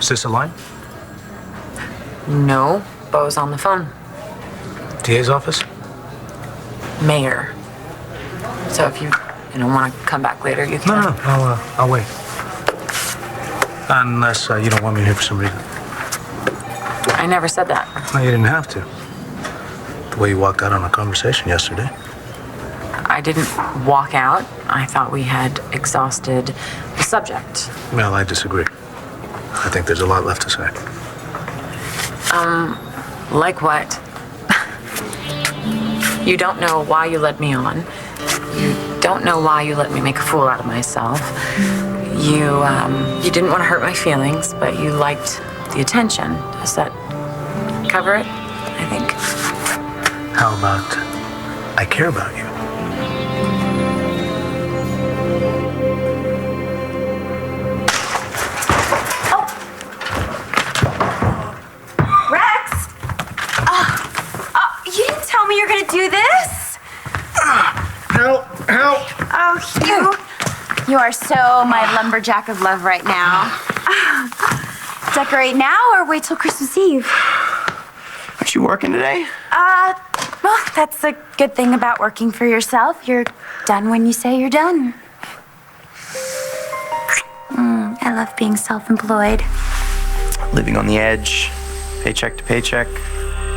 Is this a line? No, Bo's on the phone. DA's office? Mayor. So if you want to come back later, you can. No, I'll wait. Unless you don't want me here for some reason. I never said that. No, you didn't have to. The way you walked out on a conversation yesterday. I didn't walk out. I thought we had exhausted the subject. Well, I disagree. I think there's a lot left to say. Like what? You don't know why you led me on. You don't know why you let me make a fool out of myself. You didn't want to hurt my feelings, but you liked the attention. Does that cover it? I think. How about I care about you? You're gonna do this? Help! Oh, you are so my lumberjack of love right now. Decorate now or wait till Christmas Eve? Aren't you working today? Well, that's the good thing about working for yourself. You're done when you say you're done. I love being self-employed. Living on the edge, paycheck to paycheck.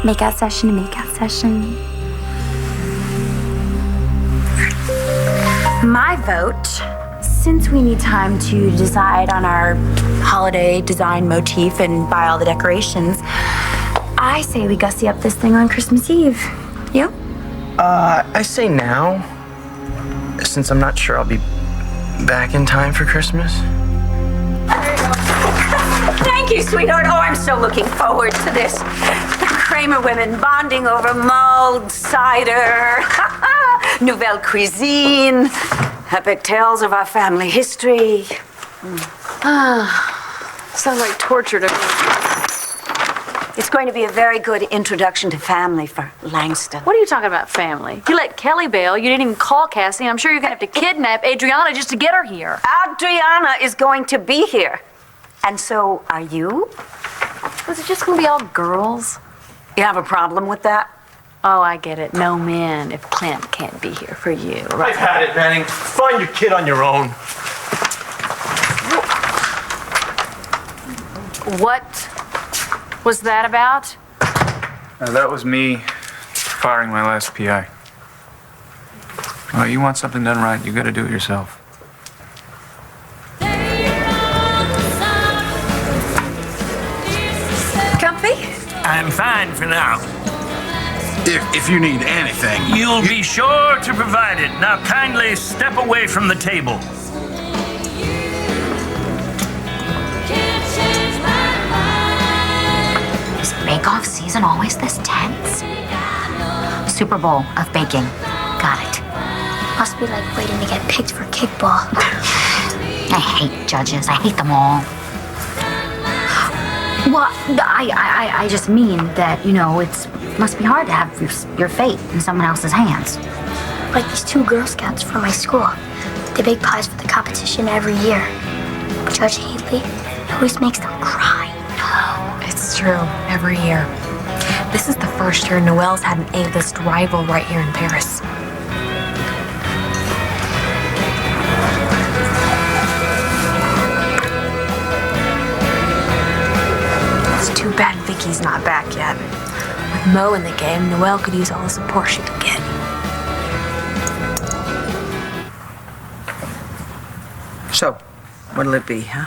Makeout session to makeout session. My vote, since we need time to decide on our holiday design motif and buy all the decorations, I say we gussy up this thing on Christmas Eve. You? I say now, since I'm not sure I'll be back in time for Christmas. Thank you, sweetheart. Oh, I'm so looking forward to this. The Kramer women bonding over mulled cider, nouvelle cuisine, epic tales of our family history. Sounds like torture to me. It's going to be a very good introduction to family for Langston. What are you talking about, family? You let Kelly bail. You didn't even call Cassie. I'm sure you're going to have to kidnap Adriana just to get her here. Adriana is going to be here. And so are you? Was it just going to be all girls? You have a problem with that? Oh, I get it. No men if Clint can't be here for you. Right? I've had it, Manning. Find your kid on your own. What was that about? That was me firing my last PI. Well, you want something done right, you got to do it yourself. Comfy? I'm fine for now. If you need anything, You'll be sure to provide it. Now kindly step away from the table. Is bake-off season always this tense? Super Bowl of baking. Got it. Must be like waiting to get picked for kickball. I hate judges. I hate them all. Well, I just mean that, it must be hard to have your fate in someone else's hands. Like these two Girl Scouts from my school. They bake pies for the competition every year. Judge Haley always makes them cry. It's true, every year. This is the first year Noelle's had an A-list rival right here in Paris. It's too bad Vicky's not back yet. With Mo in the game, Noelle could use all the support she could get. So, what'll it be, huh?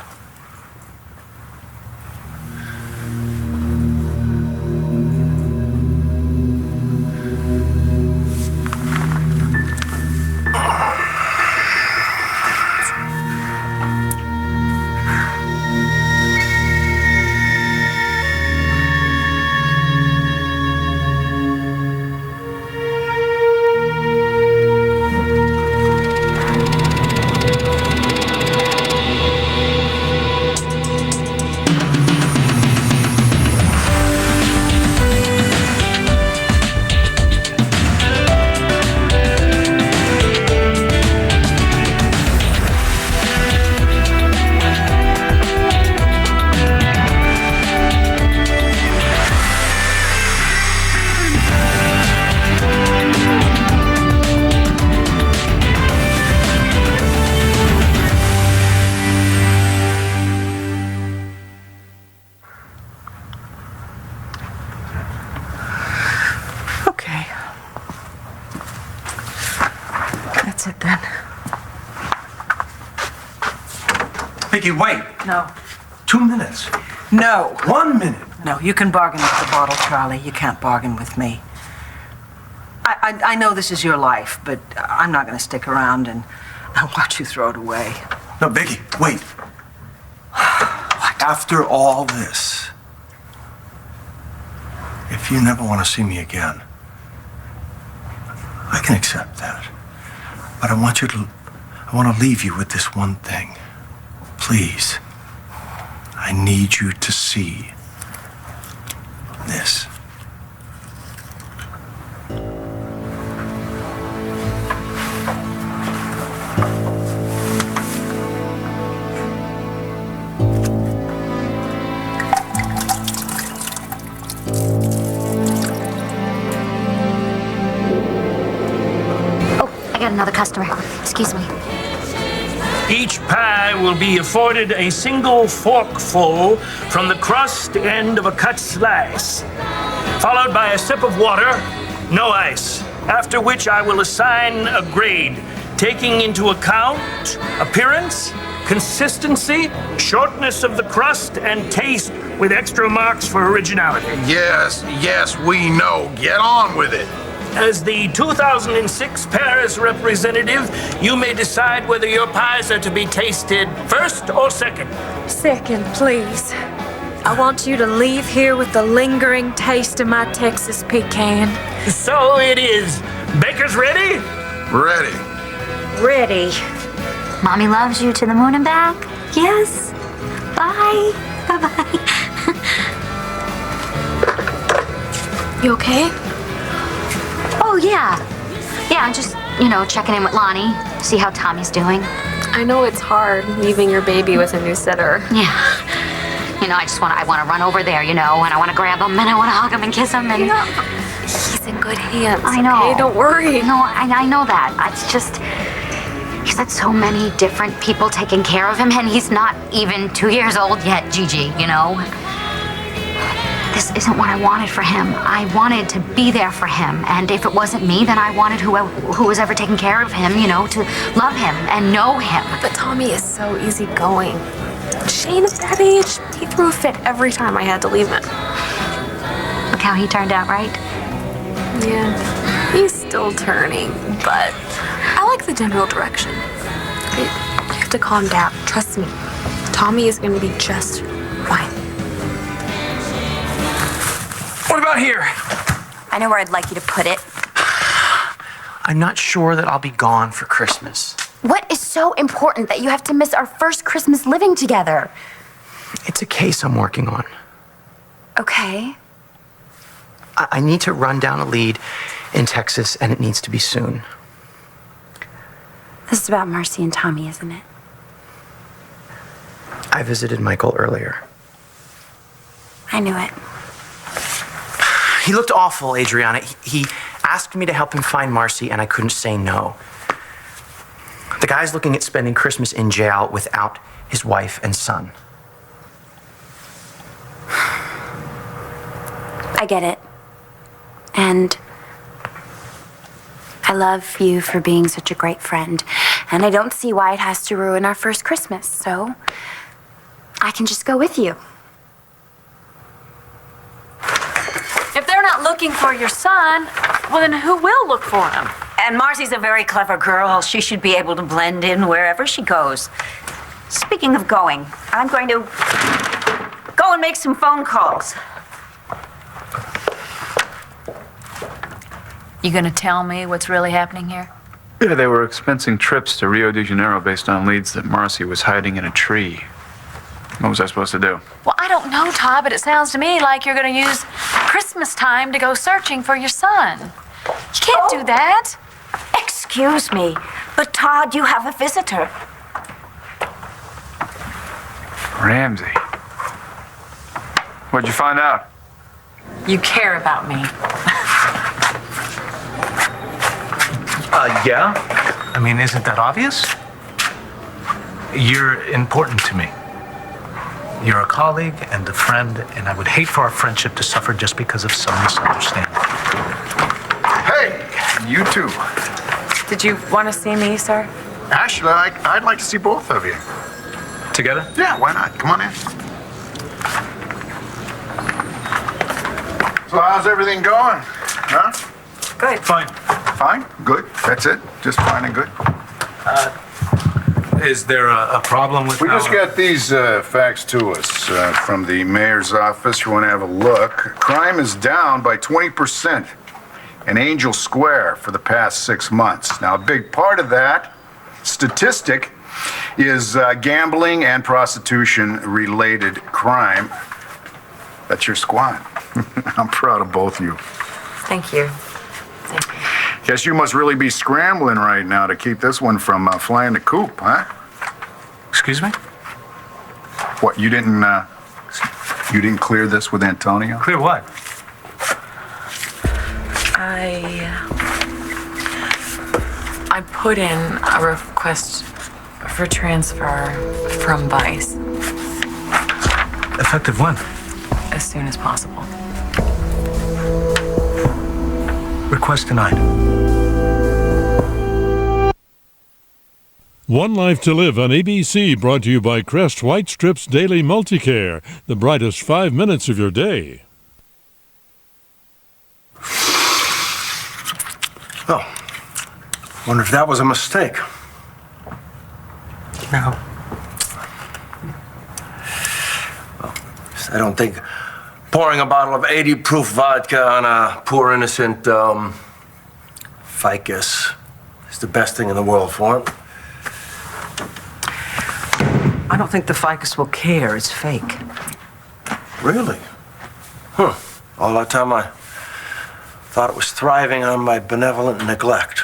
sit then. Vicky, wait. No. 2 minutes. No. 1 minute. No, you can bargain with the bottle, Charlie. You can't bargain with me. I know this is your life, but I'm not going to stick around and watch you throw it away. No, Vicky, wait. After all this, if you never want to see me again, I can accept that. But I want to leave you with this one thing. Please, I need you to see this. I got another customer. Excuse me. Each pie will be afforded a single forkful from the crust end of a cut slice, followed by a sip of water, no ice, after which I will assign a grade, taking into account appearance, consistency, shortness of the crust, and taste, with extra marks for originality. Yes, we know. Get on with it. As the 2006 Paris representative, you may decide whether your pies are to be tasted first or second. Second, please. I want you to leave here with the lingering taste of my Texas pecan. So it is. Baker's ready? Ready. Ready. Mommy loves you to the moon and back. Yes. Bye. Bye-bye. You okay? Oh, yeah. Yeah, I'm just, checking in with Lonnie, see how Tommy's doing. I know it's hard leaving your baby with a new sitter. Yeah. I want to run over there, and I want to grab him, and I want to hug him and kiss him, and... He's in good hands. I know. Okay? Don't worry. No, I know that. It's just... He's had so many different people taking care of him, and he's not even 2 years old yet, Gigi, This isn't what I wanted for him. I wanted to be there for him, and if it wasn't me, then I wanted who was ever taking care of him, to love him and know him. But Tommy is so easygoing. Shane at that age, he threw a fit every time I had to leave him. Look how he turned out, right? Yeah, he's still turning, but I like the general direction. You have to calm down. Trust me. Tommy is going to be just fine. What about here? I know where I'd like you to put it. I'm not sure that I'll be gone for Christmas. What is so important that you have to miss our first Christmas living together? It's a case I'm working on. Okay. I need to run down a lead in Texas, and it needs to be soon. This is about Marcy and Tommy, isn't it? I visited Michael earlier. I knew it. He looked awful, Adriana. He asked me to help him find Marcy, and I couldn't say no. The guy's looking at spending Christmas in jail without his wife and son. I get it. And I love you for being such a great friend. And I don't see why it has to ruin our first Christmas, so I can just go with you. If they're not looking for your son, well, then who will look for him? And Marcy's a very clever girl. She should be able to blend in wherever she goes. Speaking of going, I'm going to go and make some phone calls. You gonna tell me what's really happening here? Yeah, they were expensing trips to Rio de Janeiro based on leads that Marcy was hiding in a tree. What was I supposed to do? Well, I don't know, Todd, but it sounds to me like you're gonna use Christmas time to go searching for your son. You can't do that. Excuse me, but Todd, you have a visitor. Ramsey. What'd you find out? You care about me. Yeah. I mean, isn't that obvious? You're important to me. You're a colleague and a friend, and I would hate for our friendship to suffer just because of some misunderstanding. Hey, you too. Did you want to see me, sir? Actually, I'd like to see both of you. Together? Yeah, why not? Come on in. So how's everything going? Huh? Good. Fine. Fine? Good? That's it? Just fine and good? Is there a problem with We just got these facts to us from the mayor's office. You want to have a look. Crime is down by 20% in Angel Square for the past 6 months. Now, a big part of that statistic is gambling and prostitution-related crime. That's your squad. I'm proud of both of you. Thank you. Guess you must really be scrambling right now to keep this one from flying the coop, huh? Excuse me? What, you didn't clear this with Antonio? Clear what? I put in a request for transfer from Vice. Effective when? As soon as possible. Request denied. One Life to Live on ABC, brought to you by Crest White Strips Daily Multicare, the brightest 5 minutes of your day. Oh, wonder if that was a mistake. No. I don't think pouring a bottle of 80 proof vodka on a poor innocent ficus is the best thing in the world for him. I don't think the ficus will care. It's fake. Really? Huh. All that time I thought it was thriving on my benevolent neglect.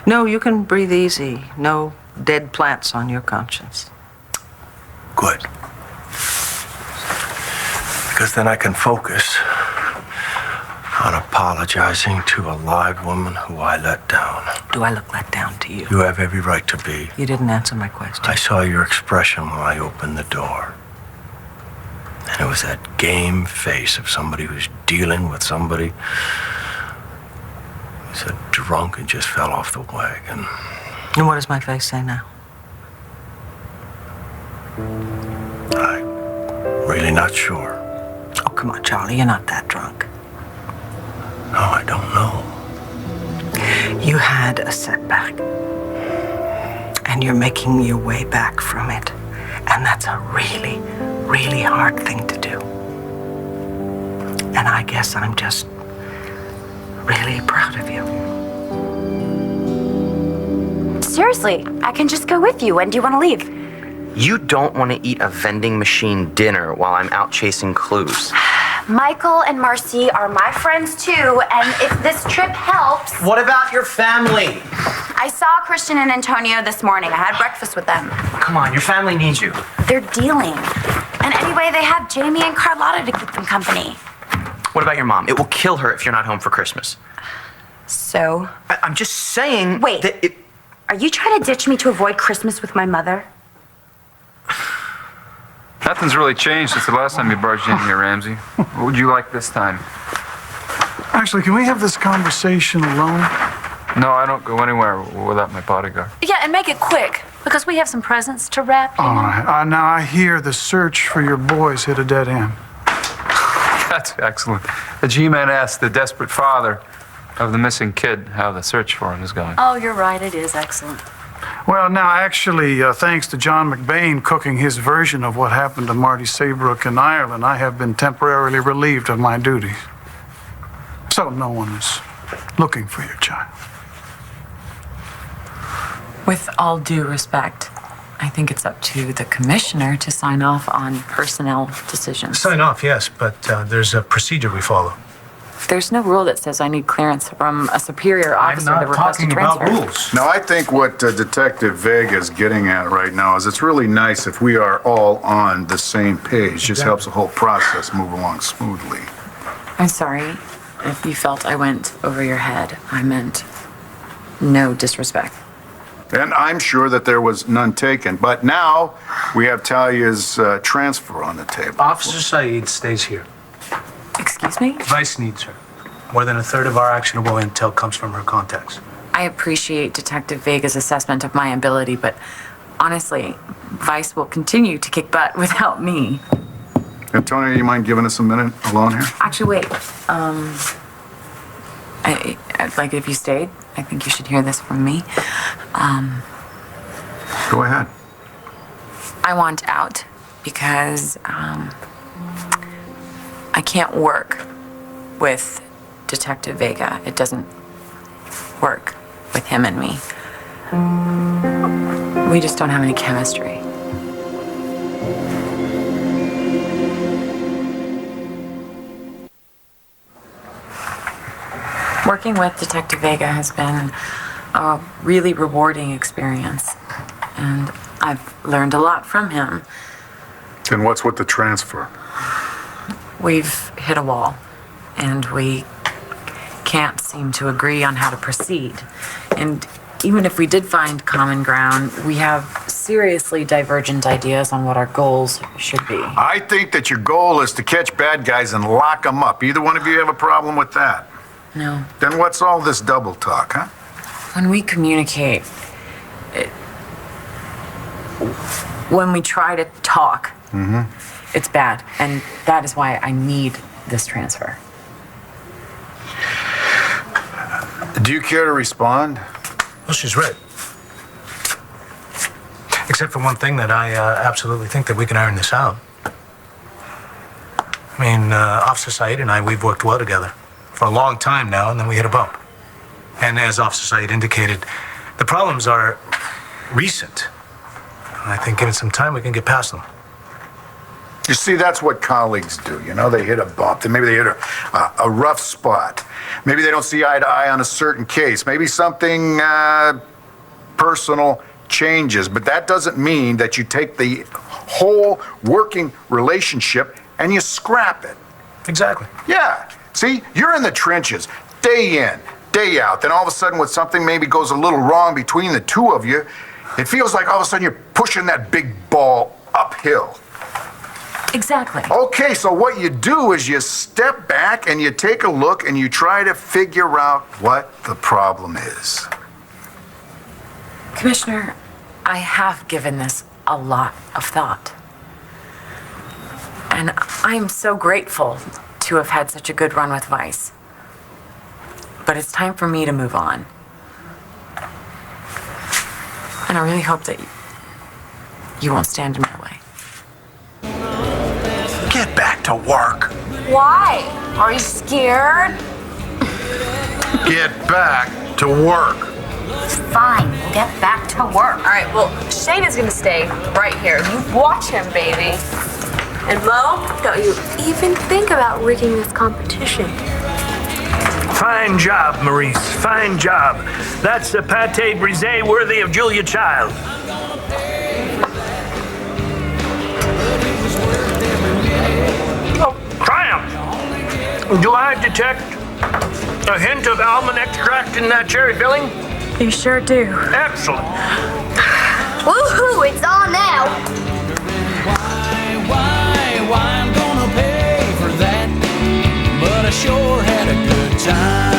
No, you can breathe easy. No dead plants on your conscience. Good. Because then I can focus on apologizing to a live woman who I let down. Do I look let down to you? You have every right to be. You didn't answer my question. I saw your expression when I opened the door. And it was that game face of somebody who's dealing with somebody who's a drunk and just fell off the wagon. And what does my face say now? I'm really not sure. Oh, come on, Charlie. You're not that drunk. No, I don't know. You had a setback. And you're making your way back from it. And that's a really, really hard thing to do. And I guess I'm just really proud of you. Seriously, I can just go with you. When do you want to leave? You don't want to eat a vending machine dinner while I'm out chasing clues. Michael and Marcy are my friends too, and if this trip helps... What about your family? I saw Christian and Antonio this morning. I had breakfast with them. Come on, your family needs you. They're dealing. And anyway, they have Jamie and Carlotta to keep them company. What about your mom? It will kill her if you're not home for Christmas. So? I'm just saying... Wait, are you trying to ditch me to avoid Christmas with my mother? Nothing's really changed since the last time you barged in here, Ramsey. What would you like this time? Actually, can we have this conversation alone? No, I don't go anywhere without my bodyguard. Yeah, and make it quick, because we have some presents to wrap. All right. Now I hear the search for your boys hit a dead end. That's excellent. The G-Man asked the desperate father of the missing kid how the search for him is going. Oh, you're right. It is excellent. Well, now, actually, thanks to John McBain cooking his version of what happened to Marty Saybrook in Ireland, I have been temporarily relieved of my duties. So no one is looking for your child. With all due respect, I think it's up to the commissioner to sign off on personnel decisions. Sign off, yes, but there's a procedure we follow. There's no rule that says I need clearance from a superior officer to request a transfer. rules. Now, I think what Detective Vega is getting at right now is it's really nice if we are all on the same page. Just helps the whole process move along smoothly. I'm sorry if you felt I went over your head. I meant no disrespect. And I'm sure that there was none taken. But now we have Talia's transfer on the table. Officer Saeed stays here. Excuse me? Vice needs her. More than a third of our actionable intel comes from her contacts. I appreciate Detective Vega's assessment of my ability, but honestly, Vice will continue to kick butt without me. Tony, you mind giving us a minute alone here? Actually, wait. I'd like it if you stayed. I think you should hear this from me. Go ahead. I want out because I can't work with Detective Vega. It doesn't work with him and me. We just don't have any chemistry. Working with Detective Vega has been a really rewarding experience, and I've learned a lot from him. And what's with the transfer? We've hit a wall, and we can't seem to agree on how to proceed. And even if we did find common ground, we have seriously divergent ideas on what our goals should be. I think that your goal is to catch bad guys and lock them up. Either one of you have a problem with that? No. Then what's all this double talk, huh? When we communicate, when we try to talk, it's bad. And that is why I need this transfer. Do you care to respond? Well, she's right. Except for one thing that I absolutely think that we can iron this out. I mean, Officer Said and I, we've worked well together for a long time now, and then we hit a bump. And as Officer Said indicated, the problems are recent. I think given some time, we can get past them. You see, that's what colleagues do. You know, they hit a bump, then maybe they hit a rough spot. Maybe they don't see eye to eye on a certain case. Maybe something personal changes, but that doesn't mean that you take the whole working relationship and you scrap it. Exactly. Yeah. See, you're in the trenches, day in, day out. Then all of a sudden, when something maybe goes a little wrong between the two of you, it feels like all of a sudden you're pushing that big ball uphill. Exactly. Okay, so what you do is you step back and you take a look and you try to figure out what the problem is. Commissioner, I have given this a lot of thought. And I'm so grateful to have had such a good run with Vice. But it's time for me to move on. And I really hope that you won't stand in my way. Get back to work. Why? Are you scared? Get back to work. Fine, we'll get back to work. All right, well, Shane is gonna stay right here. You watch him, baby. And Mo, don't you even think about rigging this competition. Fine job, Maurice. Fine job. That's a pâté brisé worthy of Julia Child. Oh, triumph! Do I detect a hint of almond extract in that cherry filling? You sure do. Excellent. Woohoo, it's on now. Why I'm gonna pay for that, but I sure had a good time.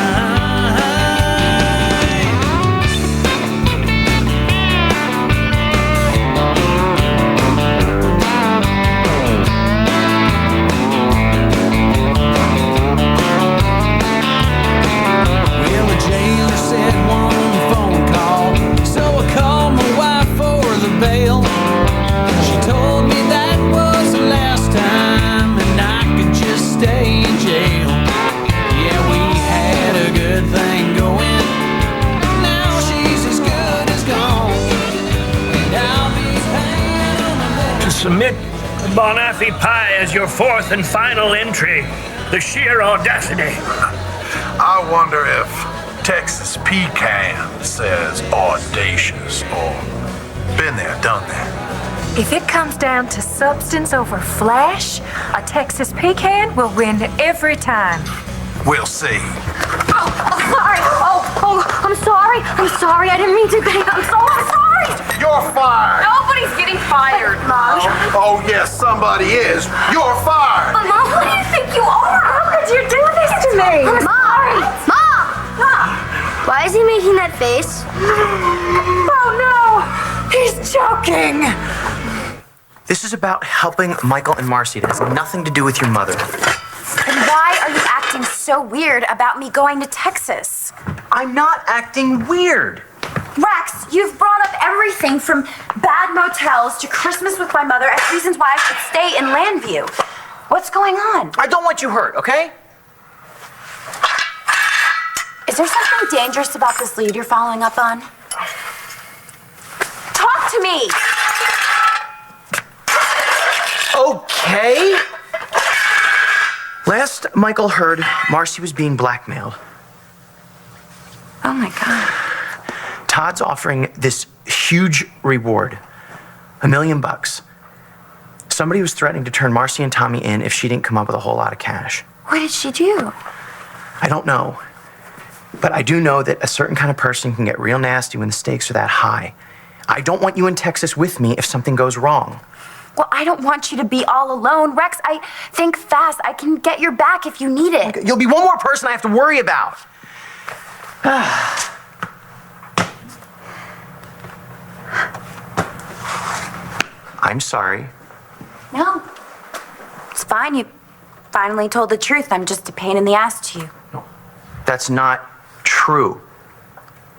Well, the jailer said one phone call, so I called my wife for the bail. She told me that was the last time and I could just stay in jail. Yeah, we had a good thing going. Now she's as good as gone. And I'll be paying on the To submit Bonafide Pie as your fourth and final entry, the sheer audacity. I wonder if Texas Pecan says audacious or been there, done that. If it comes down to substance over flash, a Texas pecan will win every time. We'll see. Oh, sorry. I'm sorry. I'm sorry. I didn't mean to. I'm so sorry. You're fired. Nobody's getting fired. Mom. Oh, yes, somebody is. You're fired. Mom, who do you think you are? How could you do this to me? I'm sorry. Mom! Why is he making that face? Oh no! He's joking! This is about helping Michael and Marcy. It has nothing to do with your mother. Then why are you acting so weird about me going to Texas? I'm not acting weird. Rex, you've brought up everything from bad motels to Christmas with my mother as reasons why I should stay in Landview. What's going on? I don't want you hurt, okay? Is there something dangerous about this lead you're following up on? Talk to me! Okay. Last Michael heard, Marcy was being blackmailed. Oh my God. Todd's offering this huge reward, $1 million. Somebody was threatening to turn Marcy and Tommy in if she didn't come up with a whole lot of cash. What did she do? I don't know. But I do know that a certain kind of person can get real nasty when the stakes are that high. I don't want you in Texas with me if something goes wrong. Well, I don't want you to be all alone. Rex, I think fast. I can get your back if you need it. You'll be one more person I have to worry about. I'm sorry. No. It's fine. You finally told the truth. I'm just a pain in the ass to you. That's not true.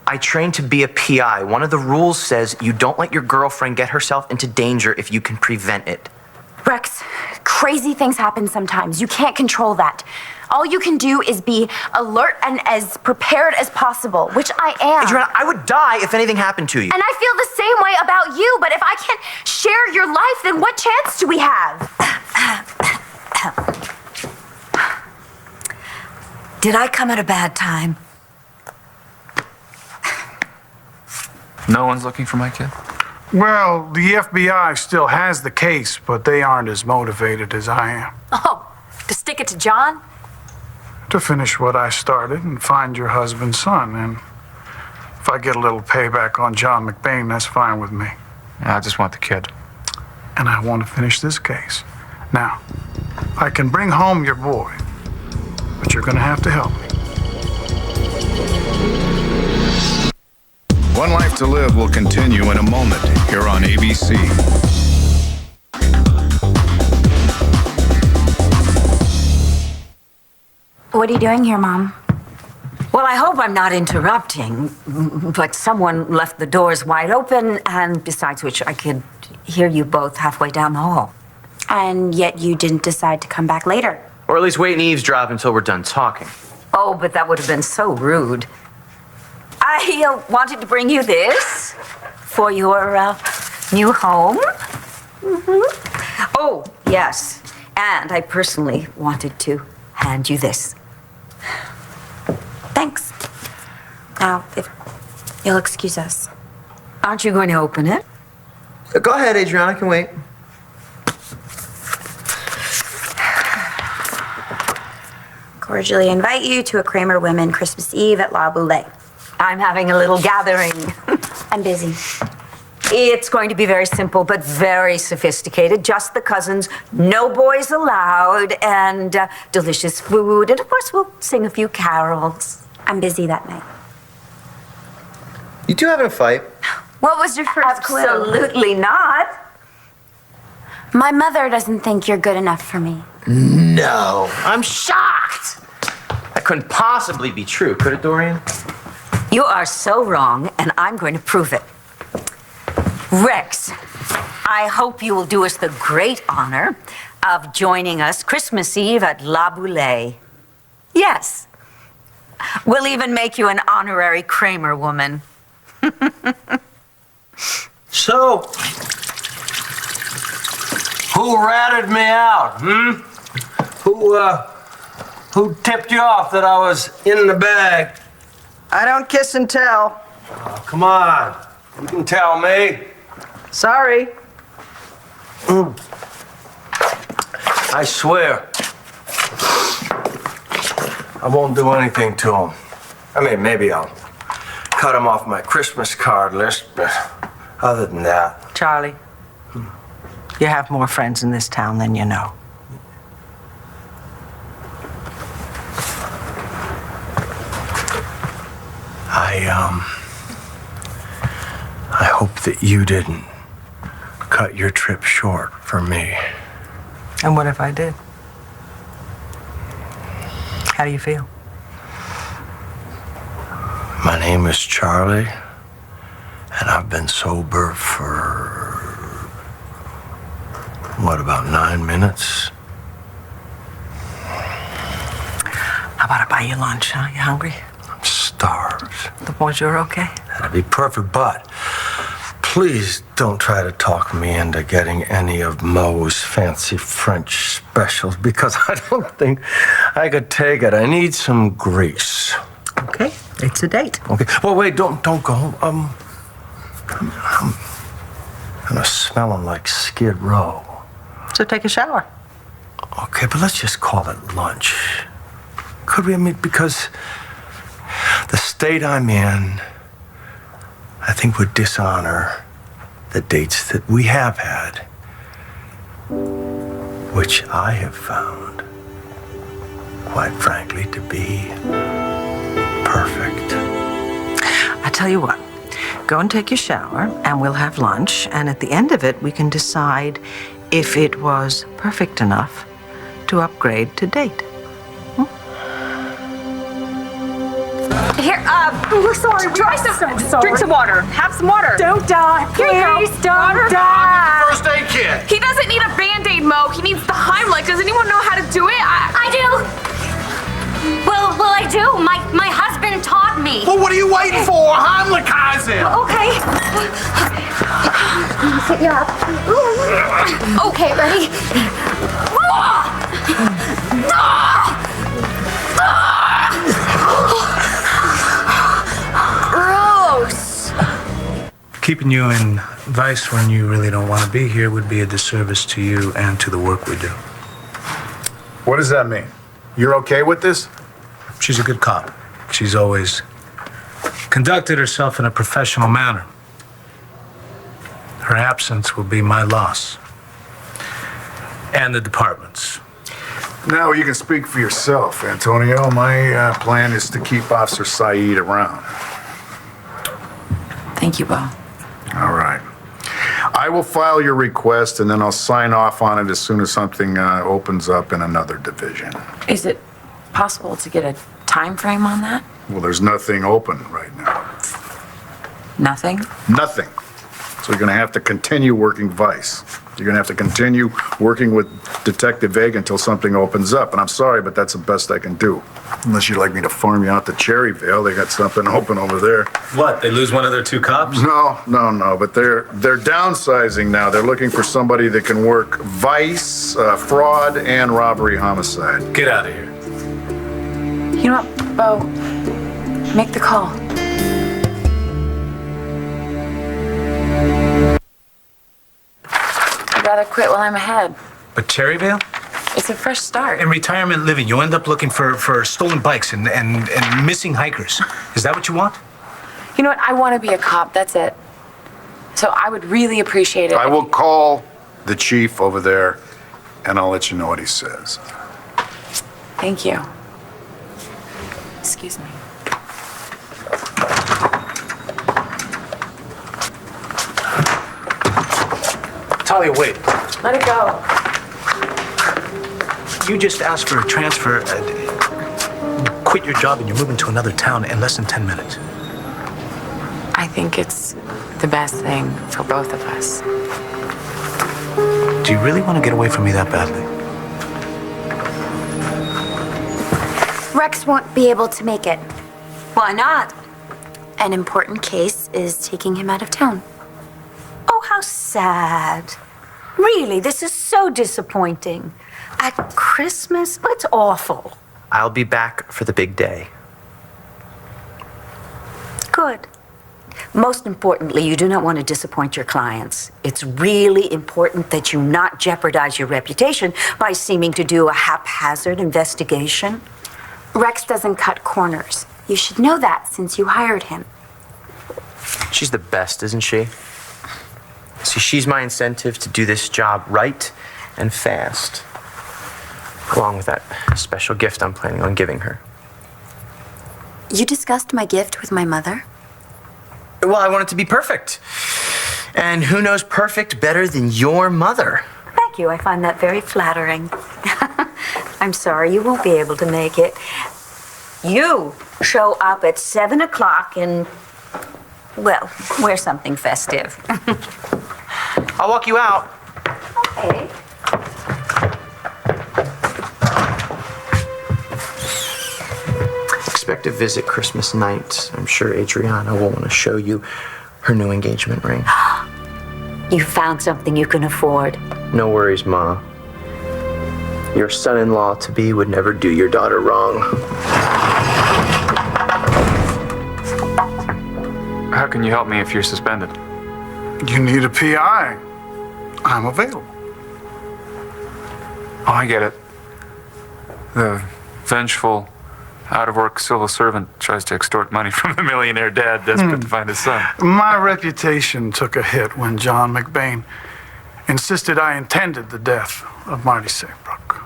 I trained to be a PI. One of the rules says you don't let your girlfriend get herself into danger if you can prevent it. Rex, crazy things happen sometimes. You can't control that. All you can do is be alert and as prepared as possible, which I am. Adriana, I would die if anything happened to you. And I feel the same way about you, but if I can't share your life, then what chance do we have? Did I come at a bad time? No one's looking for my kid? Well, the FBI still has the case, but they aren't as motivated as I am. Oh, to stick it to John? To finish what I started and find your husband's son. And if I get a little payback on John McBain, that's fine with me. I just want the kid. And I want to finish this case. Now, I can bring home your boy, but you're going to have to help me. One Life to Live will continue in a moment here on ABC. What are you doing here, Mom? Well, I hope I'm not interrupting, but someone left the doors wide open, and besides which, I could hear you both halfway down the hall. And yet you didn't decide to come back later. Or at least wait and eavesdrop until we're done talking. Oh, but that would have been so rude. I wanted to bring you this for your new home. Oh, yes. And I personally wanted to hand you this. Thanks. Now, if you'll excuse us. Aren't you going to open it? Go ahead, Adriana, I can wait. Cordially invite you to a Kramer Women Christmas Eve at La Boulée. I'm having a little gathering. I'm busy. It's going to be very simple, but very sophisticated. Just the cousins, no boys allowed, and delicious food. And of course, we'll sing a few carols. I'm busy that night. You two having a fight? What was your first clue? Absolutely not. My mother doesn't think you're good enough for me. No. I'm shocked. That couldn't possibly be true, could it, Dorian? You are so wrong, and I'm going to prove it. Rex, I hope you will do us the great honor of joining us Christmas Eve at La Boulée. Yes. We'll even make you an honorary Kramer woman. So, who ratted me out, Who tipped you off that I was in the bag? I don't kiss and tell. Oh, come on. You can tell me. Sorry. I swear. I won't do anything to him. I mean, maybe I'll cut him off my Christmas card list, but other than that. Charlie, you have more friends in this town than you know. I I hope that you didn't cut your trip short for me. And what if I did? How do you feel? My name is Charlie, and I've been sober for, what, about 9 minutes? How about I buy you lunch, huh? You hungry? I'm starved. The bonjour okay? That'd be perfect, but please don't try to talk me into getting any of Moe's fancy French specials, because I don't think I could take it. I need some grease. Okay, it's a date. Okay. Well, wait, don't go. I'm kind of smelling like Skid Row. So take a shower. Okay, but let's just call it lunch. Could we? I mean, because the state I'm in, I think would dishonor the dates that we have had, which I have found, quite frankly, to be perfect. I tell you what, go and take your shower, and we'll have lunch, and at the end of it, we can decide if it was perfect enough to upgrade to date. Here, we're sorry. Drink some water. Have some water. Don't die. Please don't die. First aid kit. He doesn't need a Band-Aid, Mo. He needs the Heimlich. Does anyone know how to do it? I do. Well, I do. My husband taught me. Well, what are you waiting for? Heimlich him. Okay. Let me sit you up. Okay, ready? Gross. Keeping you in vice when you really don't want to be here would be a disservice to you and to the work we do. What does that mean? You're okay with this? She's a good cop. She's always conducted herself in a professional manner. Her absence will be my loss. And the department's. Now you can speak for yourself, Antonio. My plan is to keep Officer Saeed around. Thank you, Bo. All right. I will file your request, and then I'll sign off on it as soon as something opens up in another division. Is it possible to get a time frame on that? Well, there's nothing open right now. Nothing? Nothing. So you're going to have to continue working Vice. You're going to have to continue working with Detective Egg until something opens up. And I'm sorry, but that's the best I can do. Unless you'd like me to farm you out to Cherryvale. They got something open over there. What, they lose one of their two cops? No. But they're downsizing now. They're looking for somebody that can work Vice, fraud, and robbery homicide. Get out of here. You know what, Bo? Make the call. I'd rather quit while I'm ahead. But Cherryvale? It's a fresh start. In retirement living, you end up looking for stolen bikes and missing hikers. Is that what you want? You know what? I want to be a cop. That's it. So I would really appreciate it. I will call the chief over there, and I'll let you know what he says. Thank you. Excuse me. Talia, wait. Let it go. You just asked for a transfer, quit your job, and you're moving to another town in less than 10 minutes. I think it's the best thing for both of us. Do you really want to get away from me that badly? Rex won't be able to make it. Why not? An important case is taking him out of town. Oh, how sad. Really, this is so disappointing. At Christmas? It's awful. I'll be back for the big day. Good. Most importantly, you do not want to disappoint your clients. It's really important that you not jeopardize your reputation by seeming to do a haphazard investigation. Rex doesn't cut corners. You should know that since you hired him. She's the best, isn't she? See, she's my incentive to do this job right and fast, along with that special gift I'm planning on giving her. You discussed my gift with my mother? Well, I want it to be perfect. And who knows perfect better than your mother? Thank you. I find that very flattering. I'm sorry you won't be able to make it. You show up at 7 o'clock and, well, wear something festive. I'll walk you out. Okay. Expect a visit Christmas night. I'm sure Adriana will want to show you her new engagement ring. You found something you can afford. No worries, Ma. Your son-in-law to be would never do your daughter wrong. How can you help me if you're suspended? You need a PI. I'm available. Oh, I get it. The vengeful, out-of-work civil servant tries to extort money from the millionaire dad desperate to find his son. My reputation took a hit when John McBain insisted I intended the death of Marty Saybrook.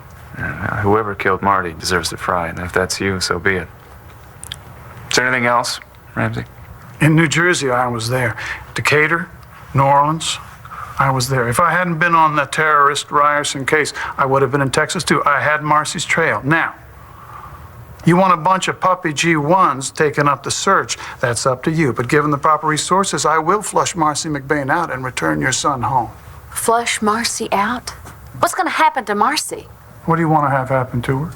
Whoever killed Marty deserves to fry, and if that's you, so be it. Is there anything else, Ramsey? In New Jersey, I was there. Decatur, New Orleans, I was there. If I hadn't been on the terrorist Ryerson case, I would have been in Texas too. I had Marcy's trail. Now, you want a bunch of puppy G1s taking up the search, that's up to you. But given the proper resources, I will flush Marcy McBain out and return your son home. Flush Marcy out? What's going to happen to Marcy? What do you want to have happen to her?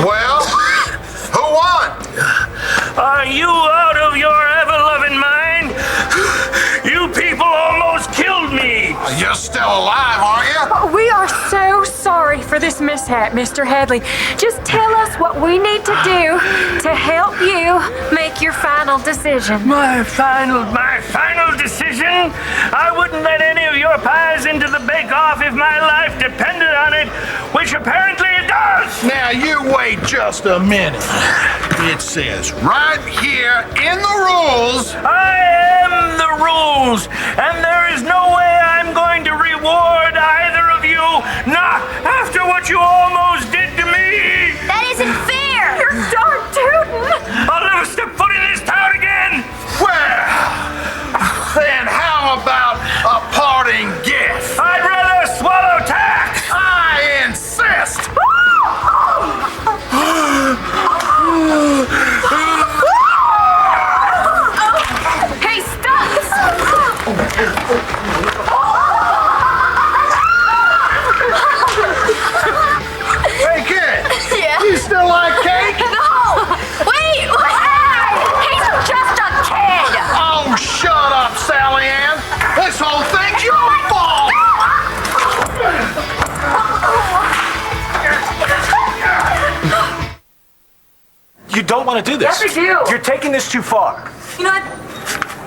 Well, who won? Are you out of your ever-loving mind? You people almost killed me. You're still alive, aren't you? We are so sorry for this mishap, Mr. Hadley. Just tell us what we need to do to help you make your final decision. My final decision? I wouldn't let any of your pies into the bake-off if my life depended on it, which apparently it does. Now, you wait just a minute. It says right here in the rules. I am the rules, and there is no way I'm going to reward either of you, not after what you almost did to me. That isn't fair! You're darn tootin'. I'll never step foot in this town again. Well, then how about a parting gift? I'd rather swallow tax. I insist. Hey, stop! Hey, kid. Yeah? You still like cake? No! Wait! He's just a kid! Oh, shut up, Sally Ann. This whole thing's your fault. You don't want to do this. Yes, I do. You're taking this too far. You know what?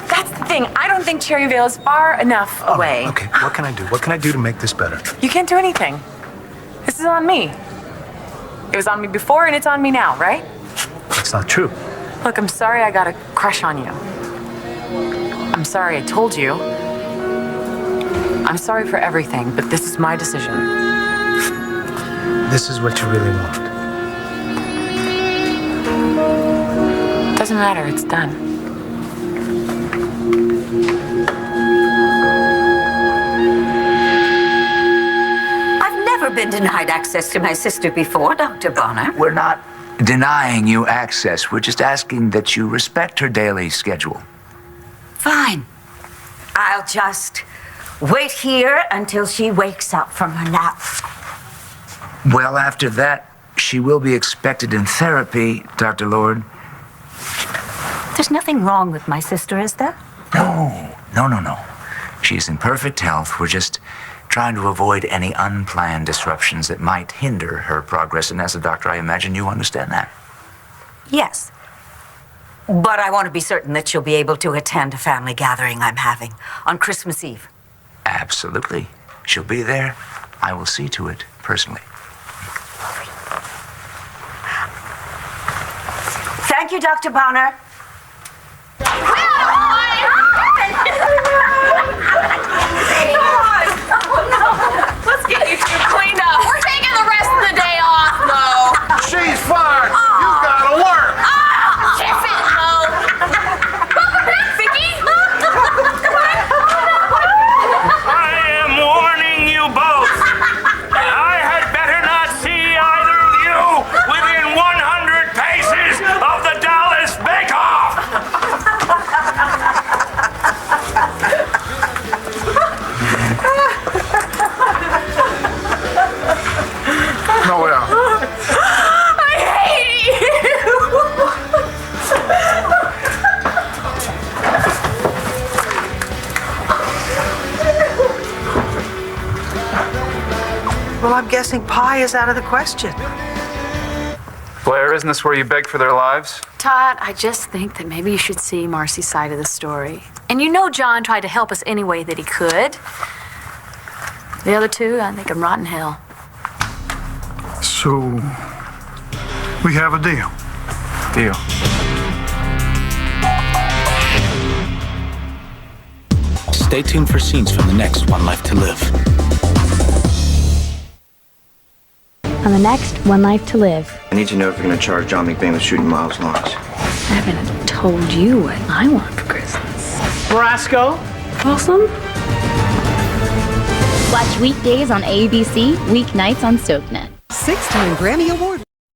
That's the thing. I don't think Cherryvale is far enough away. Okay, what can I do? What can I do to make this better? You can't do anything. This is on me. It was on me before and it's on me now, right? That's not true. Look, I'm sorry I got a crush on you. I'm sorry I told you. I'm sorry for everything, but this is my decision. This is what you really want. Doesn't matter, it's done. I've never been denied access to my sister before, Dr. Bonner. We're not denying you access. We're just asking that you respect her daily schedule. Fine. I'll just wait here until she wakes up from her nap. Well, after that, she will be expected in therapy, Dr. Lord. There's nothing wrong with my sister, is there? No. She's in perfect health. We're just trying to avoid any unplanned disruptions that might hinder her progress. And as a doctor, I imagine you understand that. Yes. But I want to be certain that she'll be able to attend a family gathering I'm having on Christmas Eve. Absolutely. She'll be there. I will see to it personally. Thank you, Dr. Bonner. Let's get you two cleaned up. We're taking the rest of the day off, though. She's fired. You gotta work. Kiss it, though. guessing pie is out of the question. Blair, isn't this where you beg for their lives? Todd, I just think that maybe you should see Marcy's side of the story. And you know John tried to help us any way that he could. The other two, I think, can rot in hell. So, we have a deal. Deal. Stay tuned for scenes from the next One Life to Live. On the next One Life to Live. I need to know if you're going to charge John McBain with shooting Miles Lawrence. I haven't told you what I want for Christmas. Brasco? Awesome. Watch weekdays on ABC, weeknights on SoapNet. 6-time Grammy Award